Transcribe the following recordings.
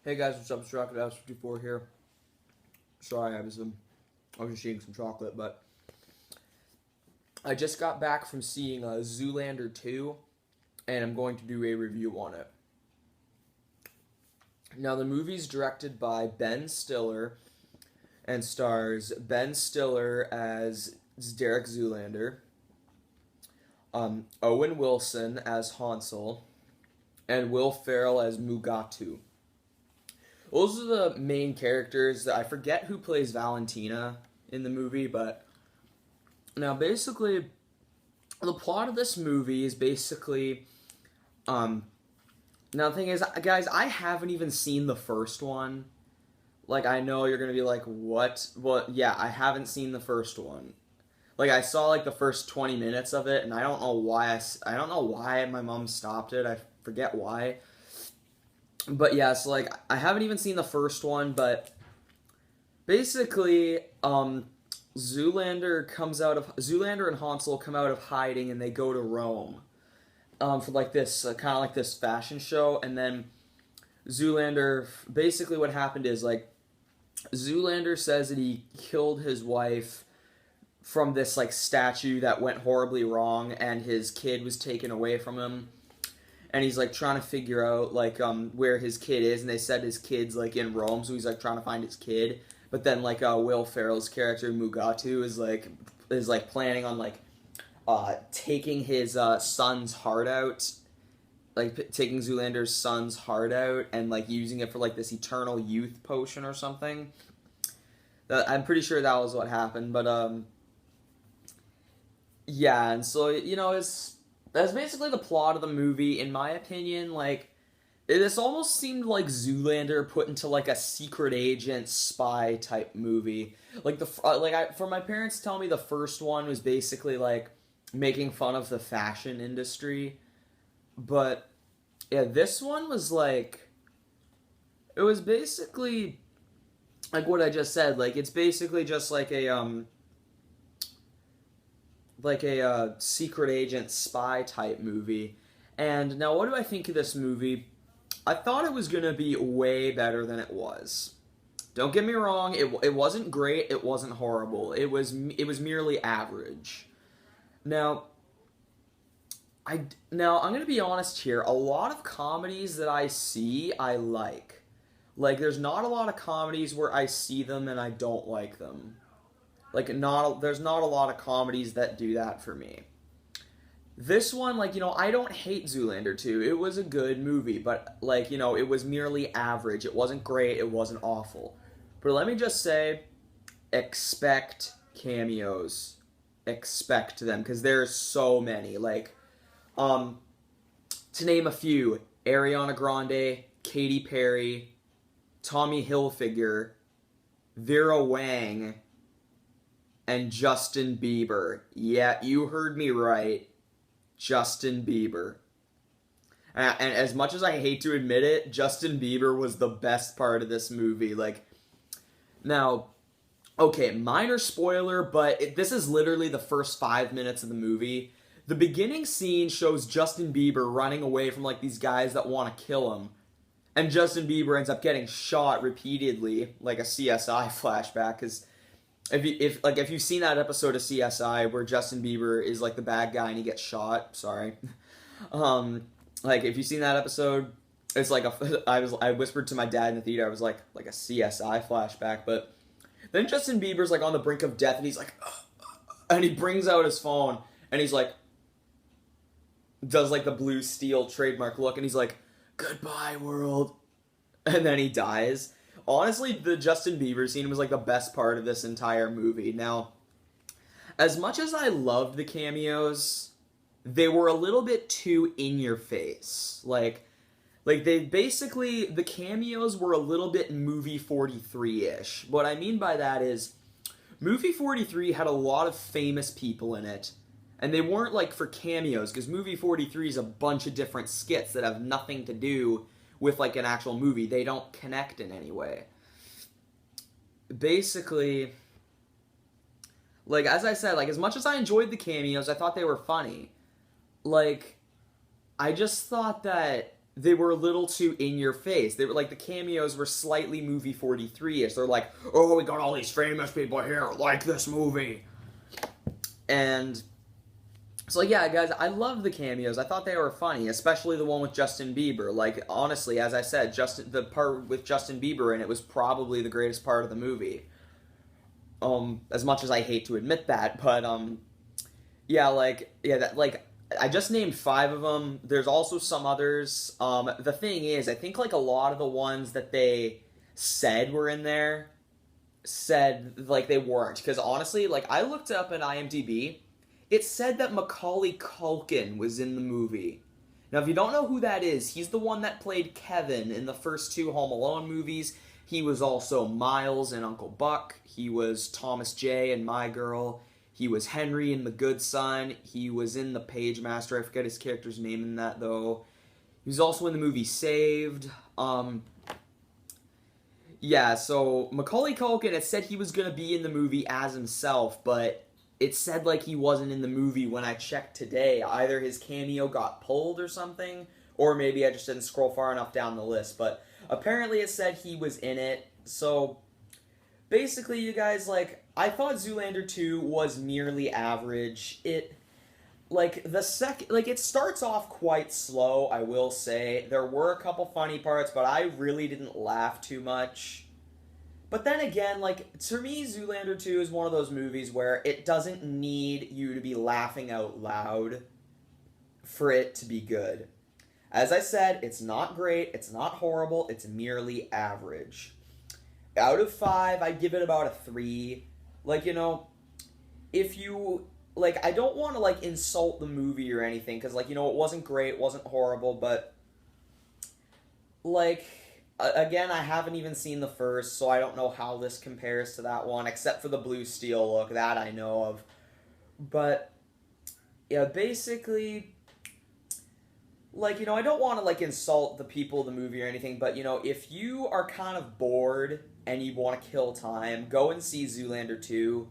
Hey guys, what's up? It's Rocket House 54 here. Sorry, I was just eating some chocolate, but I just got back from seeing Zoolander 2, and I'm going to do a review on it. Now, the movie's directed by Ben Stiller and stars Ben Stiller as Derek Zoolander, Owen Wilson as Hansel, and Will Ferrell as Mugatu. Those are the main characters. I forget who plays Valentina in the movie, but now basically the plot of this movie is basically now the thing is, guys, I haven't even seen the first one. Like, I know you're gonna be like, what? Well, yeah, I haven't seen the first one. Like, I saw like the first 20 minutes of it, and I don't know why I don't know why my mom stopped it. I forget why. But yeah, so like I haven't even seen the first one, but basically, Zoolander and Hansel come out of hiding and they go to Rome, for like this kind of like this fashion show, and then Zoolander. Basically, what happened is like Zoolander says that he killed his wife from this like statue that went horribly wrong, and his kid was taken away from him, and he's like trying to figure out like where his kid is, and they said his kid's like in Rome, so he's like trying to find his kid. But then like Will Ferrell's character Mugatu is planning on like taking his son's heart out, like taking Zoolander's son's heart out and like using it for like this eternal youth potion or something. I'm pretty sure that was what happened, but yeah, and so that's basically the plot of the movie, in my opinion. Like, this almost seemed like Zoolander put into like a secret agent spy type movie. Like for my parents to tell me the first one was basically like making fun of the fashion industry, but yeah, this one was like it was basically like what I just said. Like, it's basically just like a secret agent spy type movie. And now, what do I think of this movie? I thought it was gonna be way better than it was. Don't get me wrong; it wasn't great. It wasn't horrible. It was merely average. Now, I'm gonna be honest here. A lot of comedies that I see, I like. Like, there's not a lot of comedies where I see them and I don't like them. Like, there's not a lot of comedies that do that for me. This one, like, I don't hate Zoolander 2. It was a good movie, but, like, it was merely average. It wasn't great. It wasn't awful. But let me just say, expect cameos. Expect them, because there's so many. Like, to name a few, Ariana Grande, Katy Perry, Tommy Hilfiger, Vera Wang, and Justin Bieber. Yeah, you heard me right. Justin Bieber. And as much as I hate to admit it, Justin Bieber was the best part of this movie. Like, now, okay, minor spoiler, but this is literally the first 5 minutes of the movie. The beginning scene shows Justin Bieber running away from like these guys that want to kill him. And Justin Bieber ends up getting shot repeatedly, like a CSI flashback, because if you've seen that episode of CSI where Justin Bieber is like the bad guy and he gets shot, sorry, like if you've seen that episode, it's like I whispered to my dad in the theater, I was like a CSI flashback, but then Justin Bieber's like on the brink of death and he's like, and he brings out his phone and he's like, does like the Blue Steel trademark look, and he's like, goodbye world, and then he dies. Honestly, the Justin Bieber scene was like the best part of this entire movie. Now, as much as I loved the cameos, they were a little bit too in your face. Like the cameos were a little bit movie 43-ish. What I mean by that is movie 43 had a lot of famous people in it, and they weren't like for cameos, because movie 43 is a bunch of different skits that have nothing to do with like an actual movie. They don't connect in any way. Basically, like, as I said, like, as much as I enjoyed the cameos, I thought they were funny. Like, I just thought that they were a little too in your face. They were like, the cameos were slightly movie 43ish. They're like, oh, we got all these famous people here, like this movie. And so, yeah, guys, I love the cameos. I thought they were funny, especially the one with Justin Bieber. Like, honestly, as I said, the part with Justin Bieber in it was probably the greatest part of the movie. As much as I hate to admit that, but, I just named 5 of them. There's also some others. The thing is, I think, like, a lot of the ones that they said were in there said, like, they weren't. Because, honestly, like, I looked up at IMDb. It said that Macaulay Culkin was in the movie. Now, if you don't know who that is, he's the one that played Kevin in the first 2 Home Alone movies. He was also Miles in Uncle Buck. He was Thomas J. in My Girl. He was Henry in The Good Son. He was in The Page Master. I forget his character's name in that, though. He was also in the movie Saved. Yeah, so Macaulay Culkin, it said he was going to be in the movie as himself, but it said like he wasn't in the movie when I checked today. Either his cameo got pulled or something, or maybe I just didn't scroll far enough down the list. But apparently it said he was in it. So basically, you guys, like, I thought Zoolander 2 was merely average. It starts off quite slow, I will say. There were a couple funny parts, but I really didn't laugh too much. But then again, like, to me, Zoolander 2 is one of those movies where it doesn't need you to be laughing out loud for it to be good. As I said, it's not great, it's not horrible, it's merely average. Out of 5, I give it about a 3. Like, you know, if you, like, I don't want to, like, insult the movie or anything, because, like, you know, it wasn't great, it wasn't horrible, but, like, again, I haven't even seen the first, so I don't know how this compares to that one, except for the blue steel look, that I know of. But, yeah, basically, like, you know, I don't want to, like, insult the people of the movie or anything, but, you know, if you are kind of bored and you want to kill time, go and see Zoolander 2.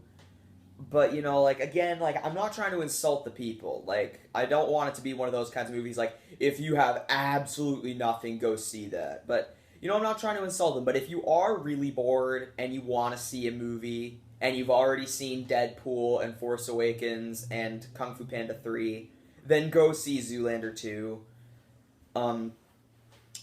But, you know, like, again, like, I'm not trying to insult the people. Like, I don't want it to be one of those kinds of movies, like, if you have absolutely nothing, go see that. But, you know, I'm not trying to insult them, but if you are really bored and you want to see a movie, and you've already seen Deadpool and Force Awakens and Kung Fu Panda 3, then go see Zoolander 2.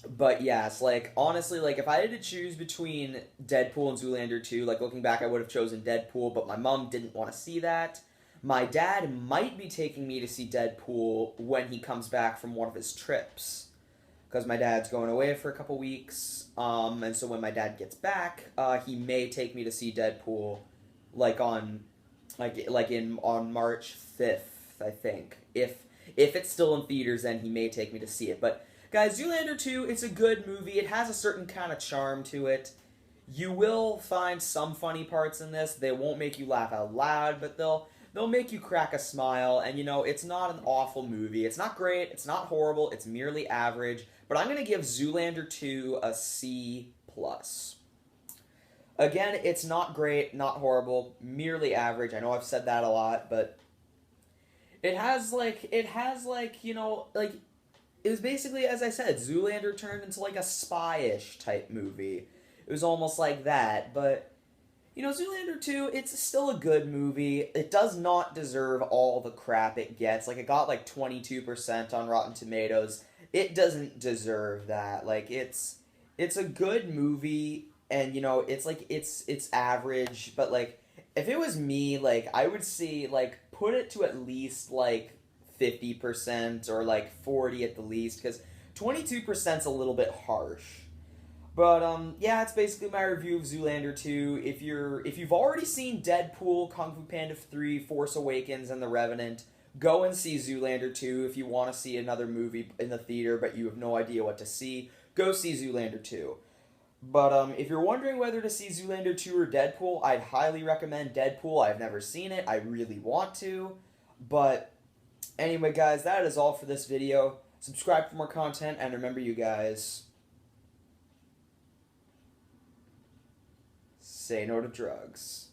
But yes, like, honestly, like, if I had to choose between Deadpool and Zoolander 2, like, looking back, I would have chosen Deadpool, but my mom didn't want to see that. My dad might be taking me to see Deadpool when he comes back from one of his trips, because my dad's going away for a couple weeks, and so when my dad gets back, he may take me to see Deadpool, like, on March 5th, I think. If it's still in theaters, then he may take me to see it, but guys, Zoolander 2, it's a good movie. It has a certain kind of charm to it. You will find some funny parts in this. They won't make you laugh out loud, but they'll make you crack a smile. And, you know, it's not an awful movie. It's not great. It's not horrible. It's merely average. But I'm going to give Zoolander 2 a C+. Again, it's not great, not horrible, merely average. I know I've said that a lot, but it has, you know, like, it was basically, as I said, Zoolander turned into, like, a spy-ish type movie. It was almost like that, but, you know, Zoolander 2, it's still a good movie. It does not deserve all the crap it gets. Like, it got, like, 22% on Rotten Tomatoes. It doesn't deserve that. Like, it's a good movie, and, you know, it's, like, it's average, but, like, if it was me, like, I would see, like, put it to at least, like, 50% or like 40 at the least, because 22%'s a little bit harsh. But yeah, it's basically my review of Zoolander 2. If you've already seen Deadpool, Kung Fu Panda 3, Force Awakens, and The Revenant, go and see Zoolander 2. If you want to see another movie in the theater but you have no idea what to see, go see Zoolander 2. But if you're wondering whether to see Zoolander 2 or Deadpool, I'd highly recommend Deadpool. I've never seen it. I really want to. But anyway, guys, that is all for this video. Subscribe for more content, and remember, you guys, say no to drugs.